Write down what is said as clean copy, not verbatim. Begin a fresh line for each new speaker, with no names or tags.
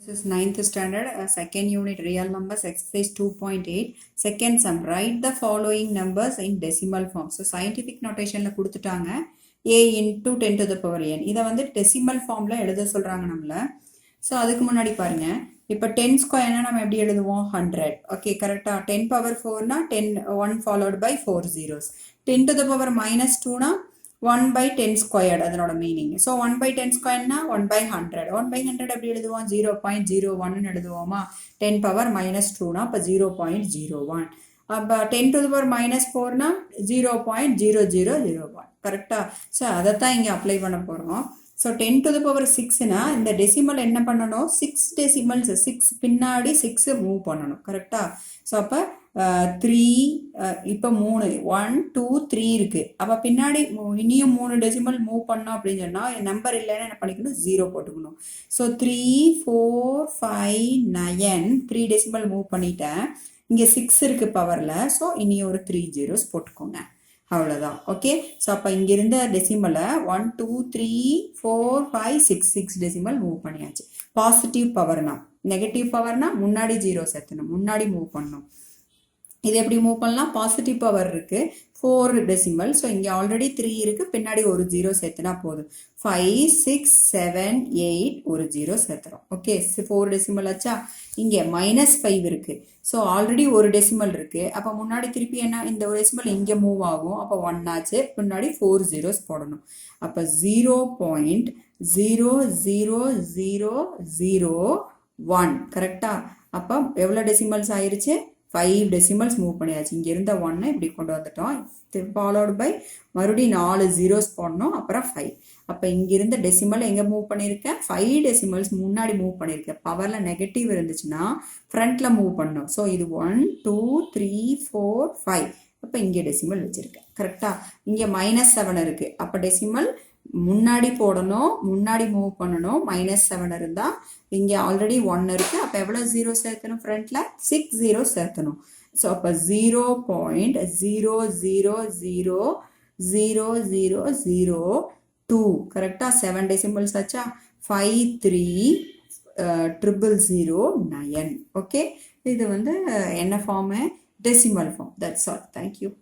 This is 9th standard, second unit, real numbers, exercise 2.8. Second sum, write the following numbers in decimal form. So, scientific notation la கொடுத்துட்டாங்க a into 10 to the power n. இதை வந்து decimal formல எழுத சொல்றாங்க நம்மள. So, அதுக்கு முன்னாடி பாருங்க. இப்போ 10 ஸ்கொயர்னா நம்ம எப்படி எழுதுவோம் 100. ஓகே கரெக்டா 10 power 4 னா 10 1 followed by 4 zeros. 10 to the power minus 2 னா 1 by 10 squared அதனோட meaning. So 1 by 10 ஸ்கொயர்னா 1 by 100. 1 by 100 எப்படி எழுதுவோம் 0.01 எழுதுவோமா 10 பவர் மைனஸ் 2னா அப்போ 0.01. அப்போ 10 to the power minus 4னா 0.0001 கரெக்டா. ஸோ அதைத்தான் இங்கே அப்ளை பண்ண போகிறோம். ஸோ 10 to the power 6னா இந்த டெசிமல் என்ன பண்ணணும் 6 டெசிமல்ஸ் 6 பின்னாடி 6 மூவ் பண்ணணும் கரெக்டா. ஸோ அப்போ 3 இப்போ 3 1 2 3 இருக்கு. அப்போ பின்னாடி இனியும் 3 டெசிமல் மூவ் பண்ணோம் அப்படின்னு சொன்னால் நம்பர் இல்லைன்னா என்ன பண்ணிக்கணும் 0 போட்டுக்கணும். ஸோ 3 4 5 9 3 டெசிமல் மூவ் பண்ணிட்டேன். இங்கே 6 இருக்கு பவரில். ஸோ இனி ஒரு 3 zeros போட்டுக்கோங்க அவ்வளோதான். ஓகே ஸோ அப்போ இங்கிருந்த டெசிமலை 1 2 3 4 5 6 6 டெசிமல் மூவ் பண்ணியாச்சு. பாசிட்டிவ் பவர்னா நெகட்டிவ் பவர்னா முன்னாடி 0 சேர்த்தணும் முன்னாடி மூவ் பண்ணணும். இது எப்படி மூவ் பண்ணலாம் பாசிட்டிவ் பவர் இருக்கு 4 டெசிமல். ஸோ இங்கே ஆல்ரெடி 3 இருக்கு பின்னாடி ஒரு 0 சேர்த்துனா போதும். 5 6 7 8 ஒரு 0 சேர்த்துறோம். ஓகே 4 டெசிமல் ஆச்சா. இங்கே -5 இருக்கு. ஸோ ஆல்ரெடி ஒரு டெசிமல் இருக்கு. அப்போ முன்னாடி திருப்பி என்ன இந்த ஒரு டெசிமல் இங்கே மூவ் ஆகும். அப்போ 1 ஆச்சு பின்னாடி 4 zeros போடணும். அப்போ 0.00001 கரெக்டா. அப்போ எவ்வளோ டெசிமல்ஸ் ஆயிருச்சு 5 டெசிமல்ஸ் மூவ் பண்ணியாச்சு. இங்கே இருந்த 1 இப்படி கொண்டு வந்துட்டோம். ஃபாலோடு பை மறுபடியும் 4 zeros போடணும் அப்புறம் 5. அப்போ இங்கிருந்த டெசிமல் எங்கே மூவ் பண்ணியிருக்கேன் 5 டெசிமல்ஸ் முன்னாடி மூவ் பண்ணியிருக்கேன். பவரில் நெகட்டிவ் இருந்துச்சுன்னா ஃப்ரண்ட்டில் மூவ் பண்ணணும். ஸோ இது 1 2 3 4 5. அப்போ இங்கே டெசிமல் வச்சுருக்கேன் கரெக்டாக. இங்கே -7 இருக்குது. அப்போ டெசிமல் முன்னாடி போடணும் முன்னாடி மூவ் பண்ணணும். -7 இருந்தால் இங்கே ஆல்ரெடி 1 இருக்குது. அப்போ எவ்வளோ 0 சேர்த்தணும் ஃப்ரண்ட்டில் 6 0 சேர்த்தணும். ஸோ அப்போ 0.0000002 கரெக்டாக 7 டெசிமல்ஸ் ஆச்சா. 530009. ஓகே இது வந்து என்ன form decimal form. That's all. Thank you.